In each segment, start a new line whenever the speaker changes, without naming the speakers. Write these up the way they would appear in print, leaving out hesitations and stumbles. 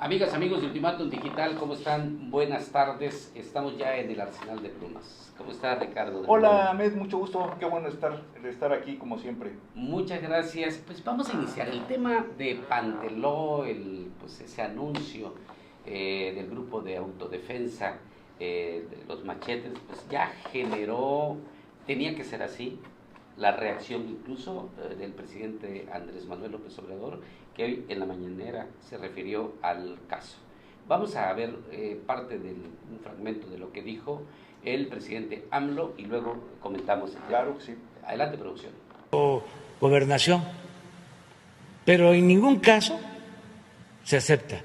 Amigas, amigos de Ultimátum Digital, ¿cómo están? Buenas tardes. Estamos ya en el Arsenal de Plumas. ¿Cómo está, Ricardo?
Hola, Ahmed, mucho gusto. Qué bueno estar aquí como siempre.
Muchas gracias. Pues vamos a iniciar el tema de Panteló, pues ese anuncio del grupo de autodefensa de los machetes, pues ya generó, tenía que ser así, la reacción incluso del presidente Andrés Manuel López Obrador, que hoy en la mañanera se refirió al caso. Vamos a ver un fragmento de lo que dijo el presidente AMLO y luego comentamos.
Claro que sí.
Adelante, producción.
Gobernación, pero en ningún caso se acepta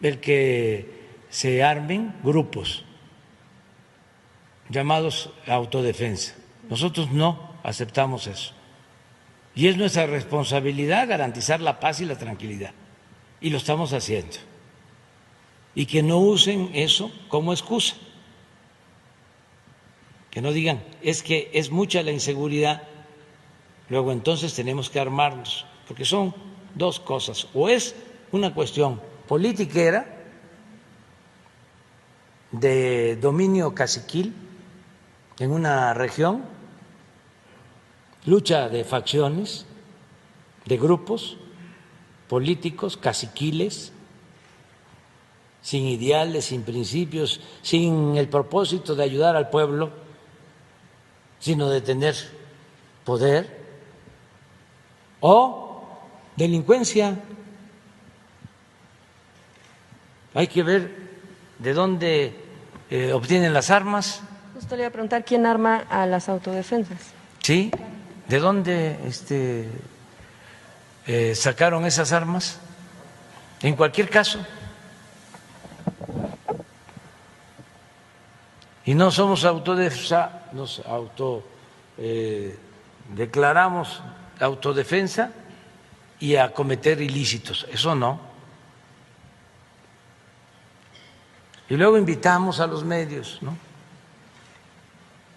el que se armen grupos llamados autodefensa. Nosotros no aceptamos eso. Y es nuestra responsabilidad garantizar la paz y la tranquilidad. Y lo estamos haciendo. Y que no usen eso como excusa. Que no digan, es que es mucha la inseguridad, luego entonces tenemos que armarnos. Porque son dos cosas. O es una cuestión politiquera de dominio caciquil en una región, lucha de facciones, de grupos políticos, caciquiles, sin ideales, sin principios, sin el propósito de ayudar al pueblo, sino de tener poder, o delincuencia. Hay que ver de dónde obtienen las armas.
Justo le iba a preguntar quién arma a las autodefensas.
Sí, ¿de dónde sacaron esas armas? En cualquier caso, y no somos autodefensa, nos declaramos autodefensa y a cometer ilícitos, eso no. Y luego invitamos a los medios, ¿no?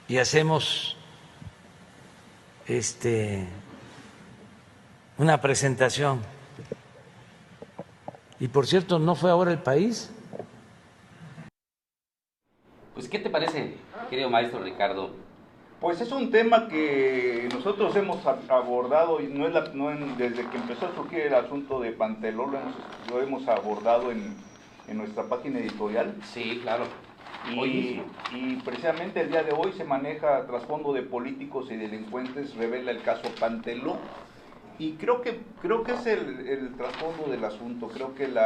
Y hacemos una presentación. Y por cierto, ¿no fue ahora El País?
Pues, ¿qué te parece, querido maestro Ricardo?
Pues es un tema que nosotros hemos abordado y desde que empezó a surgir el asunto de Panteló lo hemos abordado en nuestra página editorial.
Sí, claro.
Y precisamente el día de hoy se maneja trasfondo de políticos y delincuentes, revela el caso Panteló. Y creo que es el trasfondo del asunto. Creo que el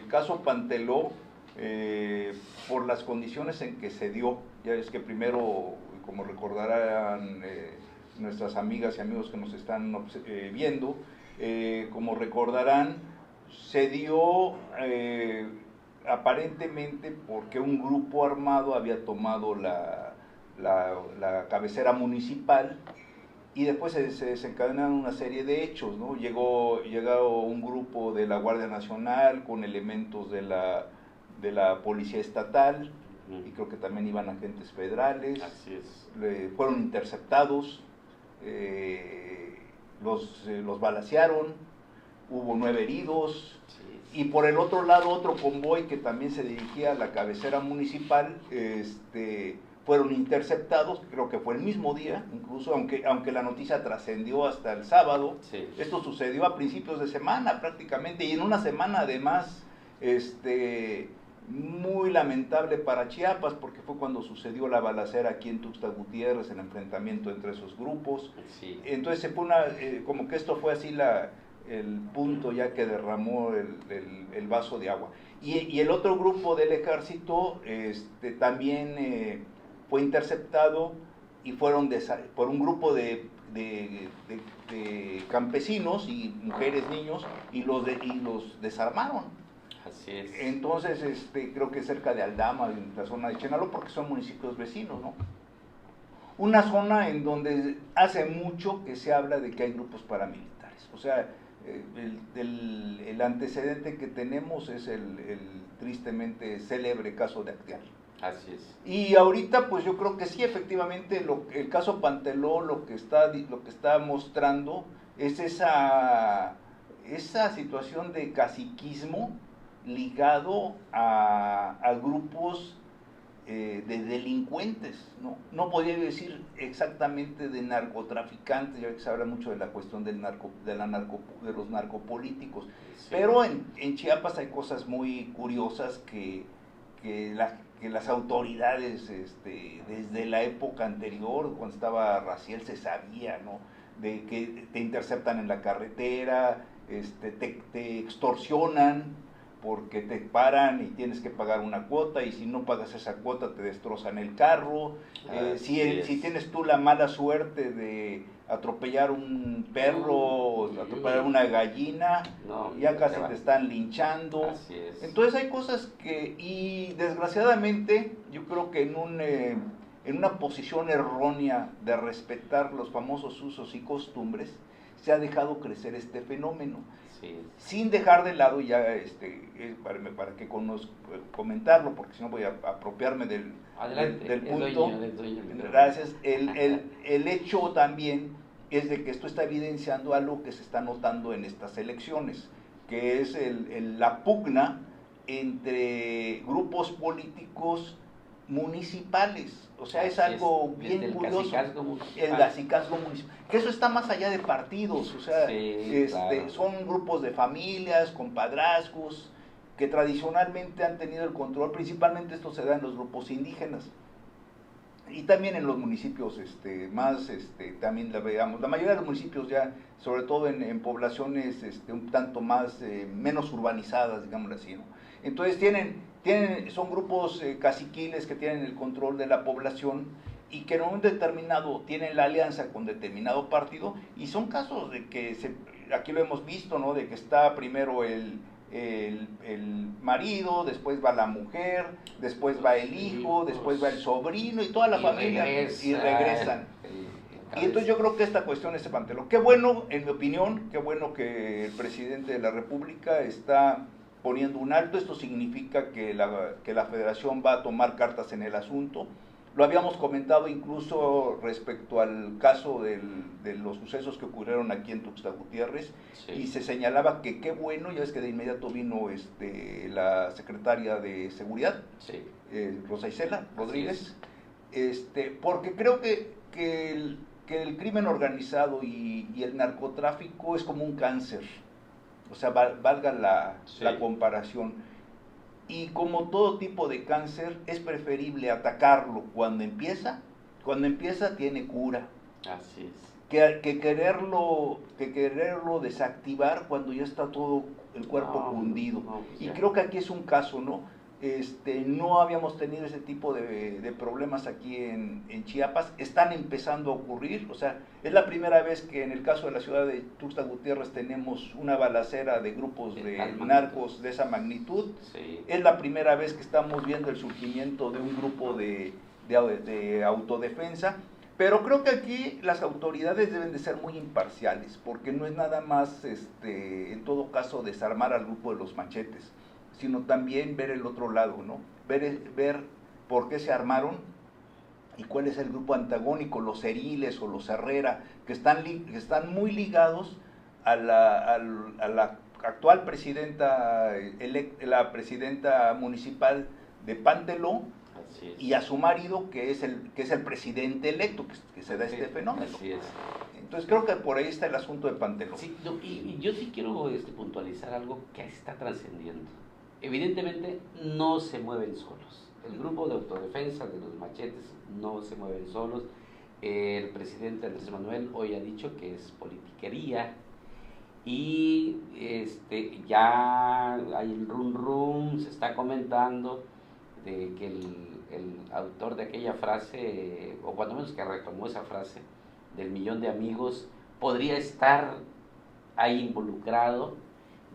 caso Panteló, por las condiciones en que se dio, ya es que primero, como recordarán nuestras amigas y amigos que nos están viendo, como recordarán, se dio aparentemente porque un grupo armado había tomado la cabecera municipal y después se desencadenaron una serie de hechos, ¿no? Llegó un grupo de la Guardia Nacional con elementos de la Policía Estatal, y creo que también iban agentes federales.
Así es.
Fueron interceptados, los balacearon, hubo 9 heridos.
Sí.
Y por el otro lado, otro convoy que también se dirigía a la cabecera municipal, fueron interceptados, creo que fue el mismo día, incluso, aunque la noticia trascendió hasta el sábado.
Sí.
Esto sucedió a principios de semana prácticamente, y en una semana además muy lamentable para Chiapas, porque fue cuando sucedió la balacera aquí en Tuxtla Gutiérrez, el enfrentamiento entre esos grupos.
Sí.
Entonces se fue como que esto fue así el punto ya que derramó el vaso de agua. Y el otro grupo del ejército también fue interceptado y fueron por un grupo de campesinos y mujeres, niños, y los desarmaron.
Así es.
Entonces, creo que cerca de Aldama, en la zona de Chenaló, porque son municipios vecinos, ¿no? Una zona en donde hace mucho que se habla de que hay grupos paramilitares. O sea, el antecedente que tenemos es el tristemente célebre caso de Acteal.
Así es.
Y ahorita, pues yo creo que sí, efectivamente, el caso Panteló lo que está mostrando es esa esa situación de caciquismo ligado a grupos de delincuentes, ¿no? No podría decir exactamente de narcotraficantes, ya que se habla mucho de la cuestión de los narcopolíticos, sí. Pero en Chiapas hay cosas muy curiosas que las autoridades, desde la época anterior, cuando estaba Raciel, se sabía, ¿no? De que te interceptan en la carretera, te extorsionan, porque te paran y tienes que pagar una cuota, y si no pagas esa cuota te destrozan el carro. Si tienes tú la mala suerte de atropellar un perro o atropellar una gallina, ya casi te están linchando. Entonces hay cosas y desgraciadamente yo creo que en una posición errónea de respetar los famosos usos y costumbres, se ha dejado crecer este fenómeno. Sin dejar de lado ya para que comentarlo, porque si no voy a apropiarme del punto. Gracias. El hecho también es de que esto está evidenciando algo que se está notando en estas elecciones, que es la pugna entre grupos políticos municipales. O sea, es algo bien curioso. El cacicazgo municipal. Que eso está más allá de partidos. O sea, claro. Son grupos de familias, compadrazgos, que tradicionalmente han tenido el control. Principalmente esto se da en los grupos indígenas. Y también en los municipios también la veamos. La mayoría de los municipios ya, sobre todo en poblaciones un tanto más, menos urbanizadas, digámoslo así, ¿no? Entonces son grupos caciquiles que tienen el control de la población y que en un determinado tienen la alianza con determinado partido, y son casos de que aquí lo hemos visto, ¿no? De que está primero el marido, después va la mujer, después va el hijo, después va el sobrino y toda la familia y regresan. Y entonces yo creo que esta cuestión es Pantelo. Qué bueno, en mi opinión, qué bueno que el presidente de la República está poniendo un alto. Esto significa que la Federación va a tomar cartas en el asunto. Lo habíamos comentado incluso respecto al caso de los sucesos que ocurrieron aquí en Tuxtla Gutiérrez, sí. Y se señalaba que qué bueno, ya es que de inmediato vino la secretaria de Seguridad, sí. Rosa Isela Rodríguez, porque creo que el crimen organizado y el narcotráfico es como un cáncer, o sea, valga la comparación. Y como todo tipo de cáncer, es preferible atacarlo cuando empieza tiene cura.
Así es.
Que quererlo desactivar cuando ya está todo el cuerpo fundido. Y creo que aquí es un caso, ¿no? No habíamos tenido ese tipo de problemas aquí en Chiapas. Están empezando a ocurrir, o sea, es la primera vez que en el caso de la ciudad de Tuxtla Gutiérrez tenemos una balacera de grupos de narcos de esa magnitud. Sí. Es la primera vez que estamos viendo el surgimiento de un grupo de autodefensa. Pero creo que aquí las autoridades deben de ser muy imparciales, porque no es nada más, en todo caso, desarmar al grupo de los machetes, sino también ver el otro lado, ¿no? Ver por qué se armaron y cuál es el grupo antagónico, los Eriles o los Herrera, que están muy ligados a la actual presidenta, la presidenta municipal de Panteló, y a su marido, que es el presidente electo, que se da este fenómeno.
Así es.
Entonces creo que por ahí está el asunto de Panteló.
Sí, no, y yo sí quiero puntualizar algo que está trascendiendo. Evidentemente no se mueven solos. El grupo de autodefensa de los machetes no se mueven solos. El presidente Andrés Manuel hoy ha dicho que es politiquería, y ya hay el rum, se está comentando de que el autor de aquella frase, o cuando menos que retomó esa frase del 1,000,000 de amigos, podría estar ahí involucrado.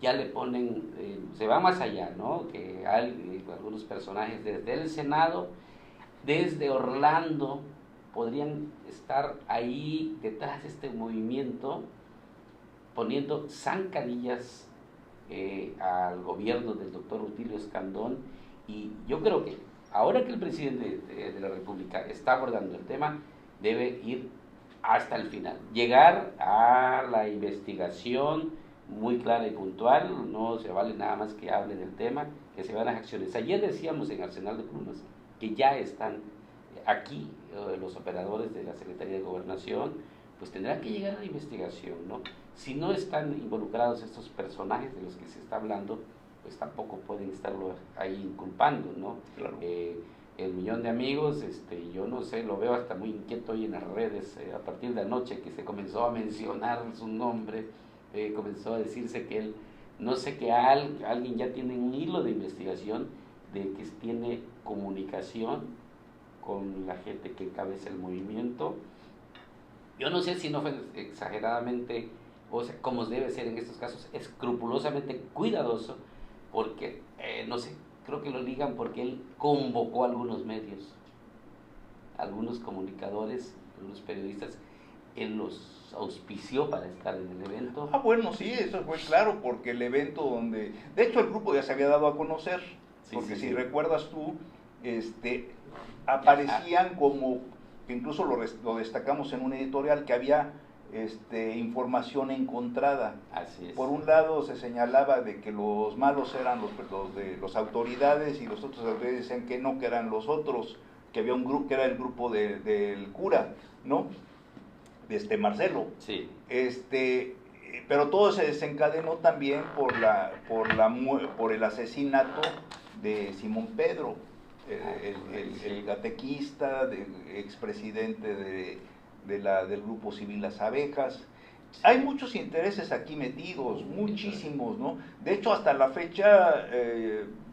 Ya le ponen, se va más allá, ¿no? Que hay algunos personajes desde el Senado, desde Orlando, podrían estar ahí detrás de este movimiento, poniendo zancadillas al gobierno del doctor Rutilio Escandón. Y yo creo que ahora que el presidente de la República está abordando el tema, debe ir hasta el final, llegar a la investigación muy clara y puntual, no se vale nada más que hable del tema, que se van a acciones. Ayer decíamos en Arsenal de Plumas que ya están aquí los operadores de la Secretaría de Gobernación, pues tendrán que llegar a la investigación, ¿no? Si no están involucrados estos personajes de los que se está hablando, pues tampoco pueden estarlo ahí inculpando, ¿no?
Claro.
El millón de amigos, yo no sé, lo veo hasta muy inquieto hoy en las redes, a partir de anoche que se comenzó a mencionar su nombre, comenzó a decirse que él, no sé, que alguien ya tiene un hilo de investigación de que tiene comunicación con la gente que encabeza el movimiento. Yo no sé si no fue exageradamente, o sea, como debe ser en estos casos, escrupulosamente cuidadoso, porque, no sé, creo que lo ligan porque él convocó a algunos medios, algunos comunicadores, algunos periodistas, él los auspició para estar en el evento.
Ah, bueno, sí, eso fue claro, porque el evento donde... De hecho, el grupo ya se había dado a conocer,
Sí,
porque
sí,
si
sí.
recuerdas tú, aparecían como, que incluso lo destacamos en un editorial, que había información encontrada.
Así es.
Por un lado se señalaba de que los malos eran los autoridades, y los otros autoridades decían que no, que eran los otros, que había un grupo, que era el grupo del cura, ¿no? Marcelo.
Sí.
Pero todo se desencadenó también por el asesinato de Simón Pedro, el catequista, expresidente del Grupo Civil Las Abejas. Hay muchos intereses aquí metidos, muchísimos, ¿no? De hecho, hasta la fecha,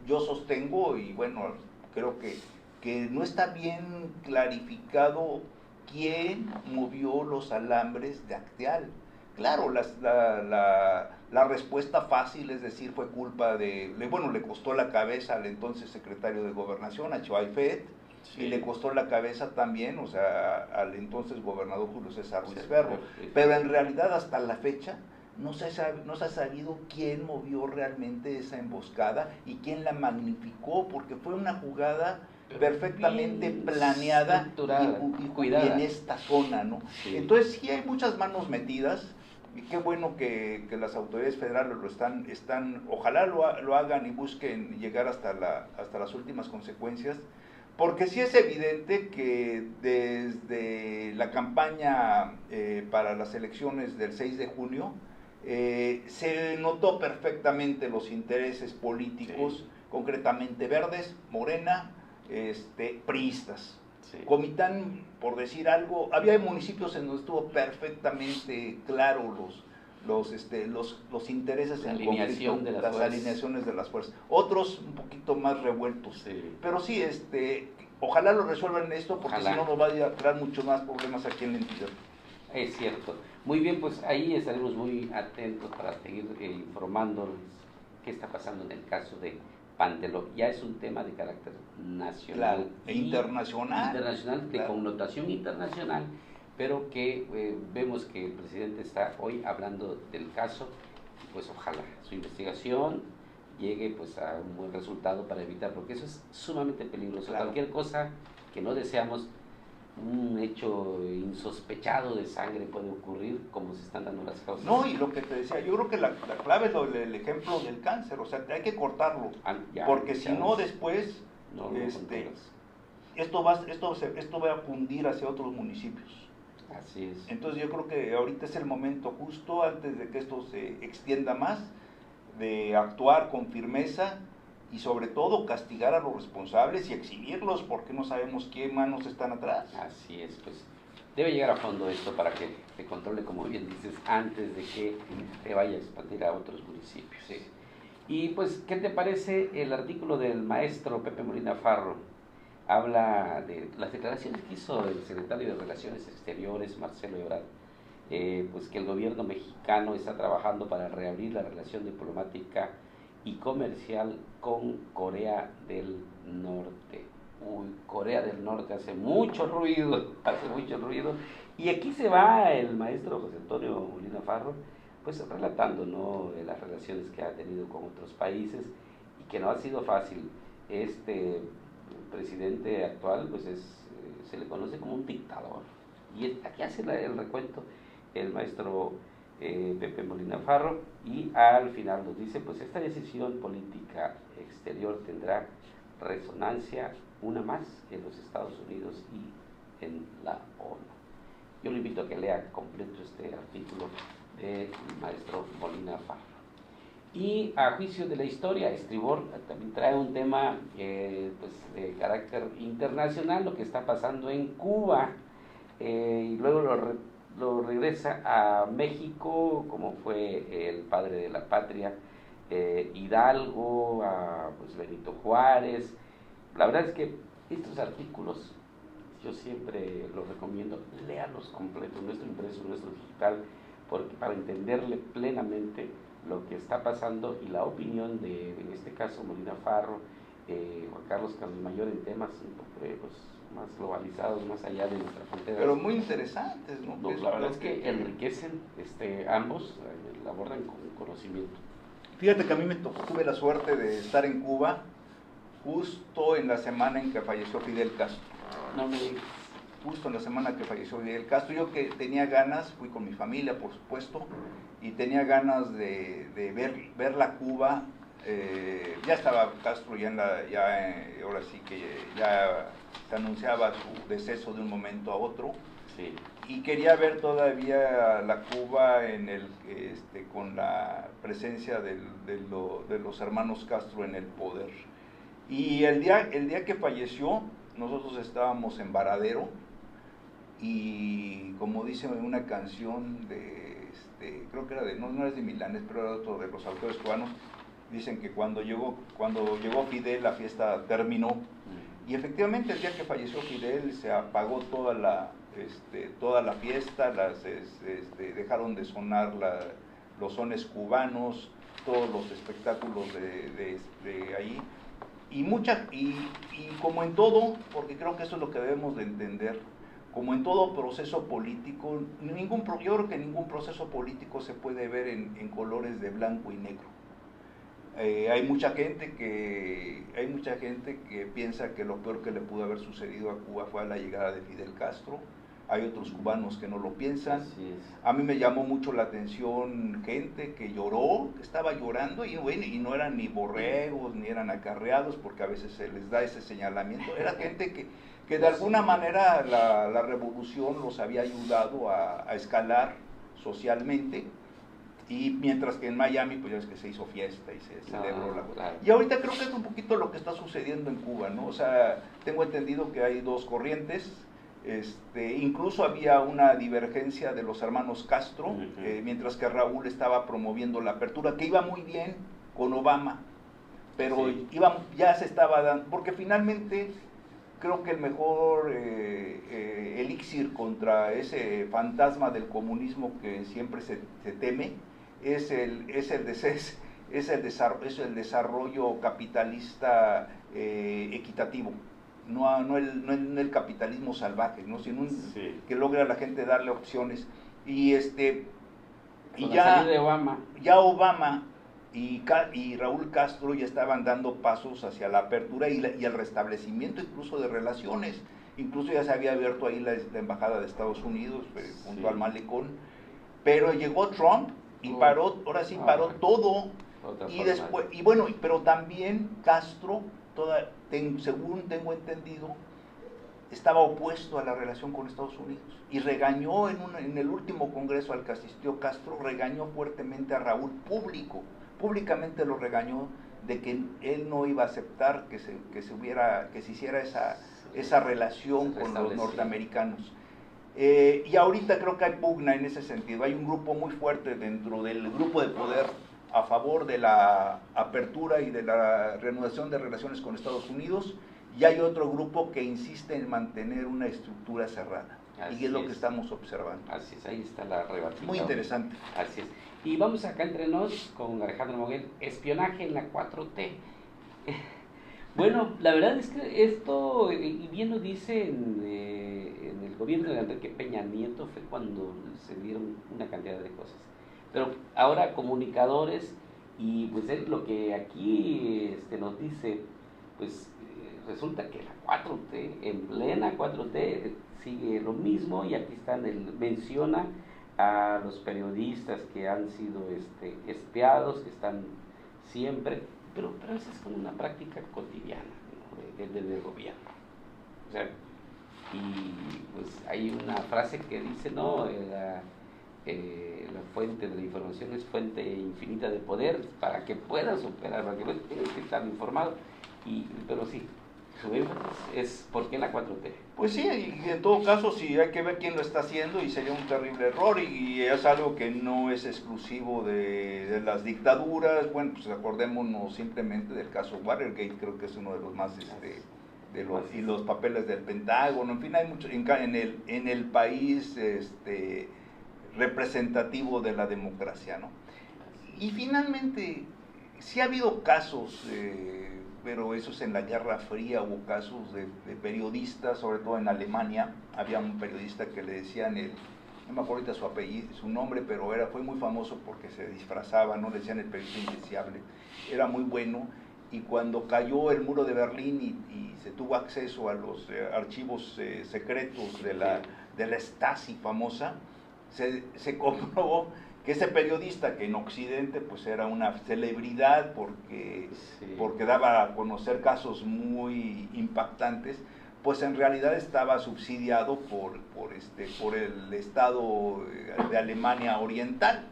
yo sostengo, y bueno, creo que no está bien clarificado quién movió los alambres de Acteal. Claro, la respuesta fácil es decir, fue culpa le costó la cabeza al entonces secretario de Gobernación, a Choaifet, sí, y le costó la cabeza también, o sea, al entonces gobernador Julio César Ruiz Ferro. Pero en realidad, hasta la fecha, no se ha sabido quién movió realmente esa emboscada y quién la magnificó, porque fue una jugada perfectamente planeada y cuidada en esta zona, ¿no? Sí. Entonces sí hay muchas manos metidas, y qué bueno que las autoridades federales ojalá lo hagan y busquen llegar hasta las últimas consecuencias, porque sí es evidente que desde la campaña para las elecciones del 6 de junio se notó perfectamente los intereses políticos, sí, concretamente verdes, Morena, priistas. Sí. Comitán, por decir algo, había municipios en donde estuvo perfectamente claro los intereses en conflicto, las alineaciones de las fuerzas. Otros un poquito más revueltos. Sí. Pero sí, ojalá lo resuelvan esto, porque si no nos va a crear muchos más problemas aquí en la entidad.
Es cierto. Muy bien, pues ahí estaremos muy atentos para seguir informándonos qué está pasando en el caso de Panteló. Ya es un tema de carácter nacional,
claro, e internacional.
Internacional, de connotación internacional, pero que vemos que el presidente está hoy hablando del caso, pues ojalá su investigación llegue pues a un buen resultado para evitar, porque eso es sumamente peligroso. Claro. Cualquier cosa que no deseamos, un hecho insospechado de sangre puede ocurrir, como se están dando las causas.
No, y lo que te decía, yo creo que la clave es el ejemplo del cáncer, o sea, hay que cortarlo, porque si no después esto va a fundir hacia otros municipios.
Así es.
Entonces yo creo que ahorita es el momento justo, antes de que esto se extienda más, de actuar con firmeza y sobre todo castigar a los responsables y exhibirlos, porque no sabemos qué manos están atrás.
Así es, pues debe llegar a fondo esto para que se controle, como bien dices, antes de que te vaya a expandir a otros municipios. Sí. Y pues, ¿qué te parece el artículo del maestro Pepe Molina Farro? Habla de las declaraciones que hizo el secretario de Relaciones Exteriores, Marcelo Ebrard, pues que el gobierno mexicano está trabajando para reabrir la relación diplomática y comercial con Corea del Norte. Corea del Norte hace mucho ruido, y aquí se va el maestro José Antonio Molina Farro, pues relatando, ¿no?, de las relaciones que ha tenido con otros países y que no ha sido fácil. Este presidente actual, pues se le conoce como un dictador, y aquí hace el recuento el maestro Pepe Molina Farro, y al final nos dice, pues esta decisión política exterior tendrá resonancia, una más, en los Estados Unidos y en la ONU. Yo le invito a que lea completo este artículo del maestro Molina Farro. Y a juicio de la historia, Estribor también trae un tema pues, de carácter internacional, lo que está pasando en Cuba, y luego lo regresa a México, como fue el padre de la patria, Hidalgo, a pues, Benito Juárez. La verdad es que estos artículos yo siempre los recomiendo, léalos completos, nuestro impreso, nuestro digital, porque para entenderle plenamente lo que está pasando y la opinión de, en este caso, Molina Farro, Juan Carlos Mayor, en temas un poco, pues, más globalizados, más allá de nuestra frontera.
Pero muy interesantes, ¿no?
No, la verdad es que enriquecen ambos, la abordan con conocimiento.
Fíjate que a mí tuve la suerte de estar en Cuba justo en la semana en que falleció Fidel Castro.
No me digas.
Justo en la semana que falleció Fidel Castro, yo que tenía ganas, fui con mi familia, por supuesto, y tenía ganas de ver la Cuba. Ya estaba Castro, ahora sí que ya se anunciaba su deceso de un momento a otro,
sí.
Y quería ver todavía la Cuba con la presencia de los hermanos Castro en el poder. Y el día que falleció, nosotros estábamos en Varadero, y como dice una canción creo que era no es de Milanes, pero era otro de los autores cubanos, dicen que cuando llegó Fidel, la fiesta terminó. Y efectivamente el día que falleció Fidel se apagó toda la fiesta, dejaron de sonar los sones cubanos, todos los espectáculos de ahí. Y como en todo, porque creo que eso es lo que debemos de entender, como en todo proceso político, yo creo que ningún proceso político se puede ver en colores de blanco y negro. Hay mucha gente que piensa que lo peor que le pudo haber sucedido a Cuba fue la llegada de Fidel Castro. Hay otros cubanos que no lo piensan. A mí me llamó mucho la atención gente que lloró, que estaba llorando, y no eran ni borregos, ni eran acarreados, porque a veces se les da ese señalamiento. Era gente que de alguna manera la revolución los había ayudado a escalar socialmente. Y mientras que en Miami, pues ya es que se hizo fiesta y se celebró la cosa.
Claro.
Y ahorita creo que es un poquito lo que está sucediendo en Cuba, ¿no? O sea, tengo entendido que hay dos corrientes. Incluso había una divergencia de los hermanos Castro, mientras que Raúl estaba promoviendo la apertura, que iba muy bien con Obama, pero sí, ya se estaba dando, porque finalmente creo que el mejor elixir contra ese fantasma del comunismo que siempre se teme es el desarrollo capitalista equitativo. No el capitalismo salvaje, ¿no? Sino sí, que logra a la gente darle opciones. Y
ya
Obama y Raúl Castro ya estaban dando pasos hacia la apertura y el restablecimiento incluso de relaciones. Incluso ya se había abierto ahí la embajada de Estados Unidos junto al malecón. Pero llegó Trump y paró todo. Pero también Castro, según tengo entendido, estaba opuesto a la relación con Estados Unidos y regañó en el último congreso al que asistió Castro, regañó fuertemente a Raúl públicamente lo regañó de que él no iba a aceptar que se hiciera esa relación con los norteamericanos. Y ahorita creo que hay pugna en ese sentido, hay un grupo muy fuerte dentro del grupo de poder a favor de la apertura y de la reanudación de relaciones con Estados Unidos, y hay otro grupo que insiste en mantener una estructura cerrada. Y es lo que estamos observando.
Así es, ahí está la rebatida.
Muy interesante.
Así es. Y vamos acá entre nos con Alejandro Moguel, espionaje en la 4T. Bueno, la verdad es que esto, y bien lo dice en el gobierno de Enrique Peña Nieto, fue cuando se dieron una cantidad de cosas. Pero ahora comunicadores, y pues es lo que aquí nos dice, pues resulta que la 4T, en plena 4T, sigue lo mismo, y aquí menciona a los periodistas que han sido espiados, que están siempre, pero esa es como una práctica cotidiana, ¿no? del gobierno. O sea, y pues hay una frase que dice, no, la fuente de la información es fuente infinita de poder para que puedas operar, para que tienes que estar informado, pero sí, su énfasis es ¿por qué la 4T?
Pues sí, y en todo caso sí hay que ver quién lo está haciendo y sería un terrible error y es algo que no es exclusivo de las dictaduras. Bueno, pues acordémonos simplemente del caso Watergate, creo que es uno de los más y los papeles del Pentágono, en fin, hay mucho en el país representativo de la democracia, ¿no? Y finalmente sí ha habido casos, pero eso es en la Guerra Fría, hubo casos de periodistas, sobre todo en Alemania, había un periodista que le decían, no me acuerdo ahorita su apellido, su nombre, pero fue muy famoso porque se disfrazaba, no le decían el periodista indeseable, era muy bueno, y cuando cayó el muro de Berlín y se tuvo acceso a los archivos secretos de la Stasi famosa, se comprobó que ese periodista, que en Occidente pues era una celebridad porque daba a conocer casos muy impactantes, pues en realidad estaba subsidiado por el Estado de Alemania Oriental.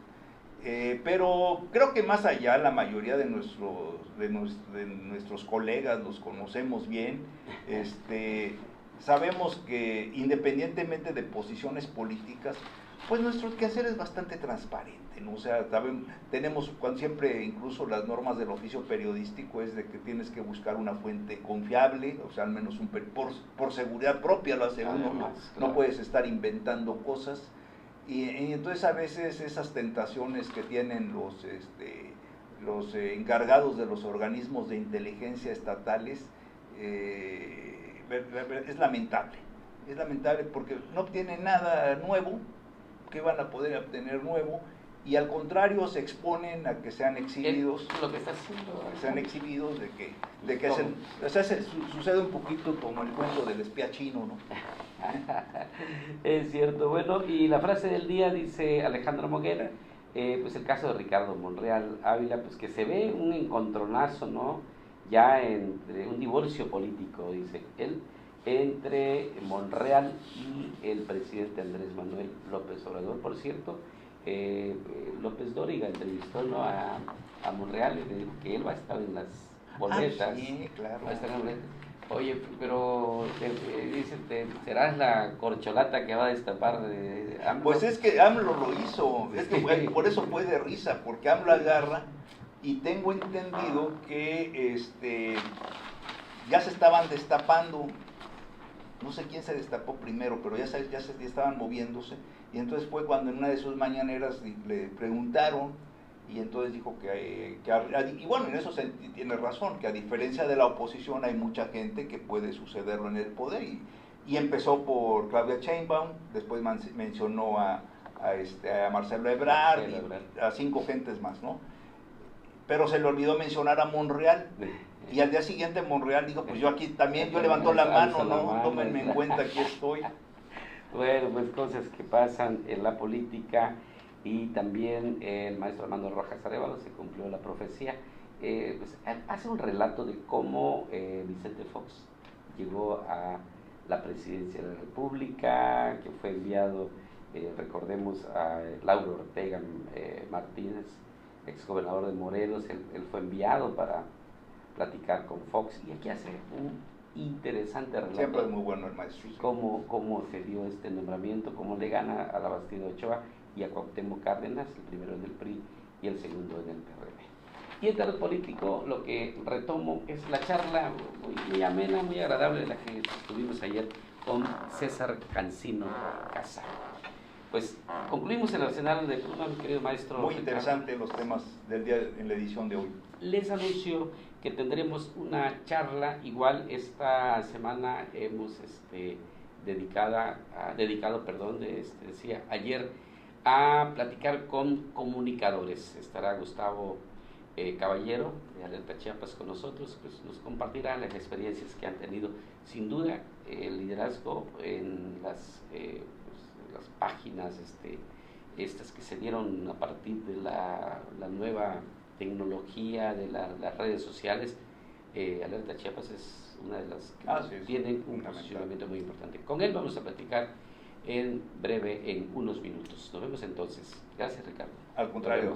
Pero creo que más allá, la mayoría de nuestros colegas los conocemos bien, sabemos que independientemente de posiciones políticas, pues nuestro quehacer es bastante transparente, ¿no? O sea, tenemos siempre, incluso las normas del oficio periodístico es de que tienes que buscar una fuente confiable, o sea, al menos por seguridad propia lo hace uno, ¿no? No puedes estar inventando cosas, y entonces a veces esas tentaciones que tienen los encargados de los organismos de inteligencia estatales es lamentable porque no obtienen nada nuevo. ¿Qué van a poder obtener nuevo? Y al contrario se exponen a que sean exhibidos,
lo que está haciendo,
que sean exhibidos o sea, sucede un poquito como el cuento del espía chino, ¿no?
Es cierto. Bueno, y la frase del día dice Alejandro Moguera, pues el caso de Ricardo Monreal Ávila, pues que se ve un encontronazo, ¿no? Ya entre un divorcio político, dice él, entre Monreal y el presidente Andrés Manuel López Obrador. Por cierto, López Dóriga entrevistó, ¿no?, a Monreal, y le dijo que él va a estar en las boletas.
Sí, claro.
Va a estar en las boletas. Oye, pero dice, ¿serás la corcholata que va a destapar de AMLO?
Pues es que AMLO lo hizo, es que por eso fue de risa, porque AMLO agarra, y tengo entendido que ya se estaban destapando. No sé quién se destapó primero, pero ya estaban moviéndose, y entonces fue cuando en una de sus mañaneras le preguntaron, y entonces dijo y bueno, en eso tiene razón, que a diferencia de la oposición hay mucha gente que puede sucederlo en el poder, y empezó por Claudia Sheinbaum, después mencionó a Marcelo Ebrard, a 5 gentes más, ¿no? Pero se le olvidó mencionar a Monreal. Y al día siguiente Monreal dijo, pues yo aquí también, yo levantó la mano, ¿no? Tómenme en cuenta, aquí estoy.
Bueno, pues cosas que pasan en la política, y también el maestro Armando Rojas Arévalo se cumplió la profecía. Pues hace un relato de cómo Vicente Fox llegó a la presidencia de la República, que fue enviado, recordemos, a Lauro Ortega Martínez, exgobernador de Morelos. Él fue enviado para platicar con Fox, y aquí hace un interesante relato.
Siempre es muy bueno el maestro.
Cómo se dio este nombramiento, cómo le gana a la Bastida Ochoa y a Cuauhtémoc Cárdenas, el primero en el PRI y el segundo en el PRD. Y en terreno político, lo que retomo es la charla muy amena, muy agradable, de la que tuvimos ayer con César Cancino Casado. Pues concluimos el arsenal de Pluma, mi querido maestro.
Muy interesante los temas del día en la edición de hoy.
Les anuncio que tendremos una charla, igual esta semana hemos decía ayer, a platicar con comunicadores. Estará Gustavo Caballero de Alerta Chiapas con nosotros, pues nos compartirá las experiencias que han tenido, sin duda, el liderazgo en las páginas estas que se dieron a partir de la nueva tecnología de las redes sociales, Alerta Chiapas es una de las que tienen un posicionamiento muy importante. Con él vamos a platicar en breve, en unos minutos. Nos vemos entonces. Gracias, Ricardo.
Al contrario.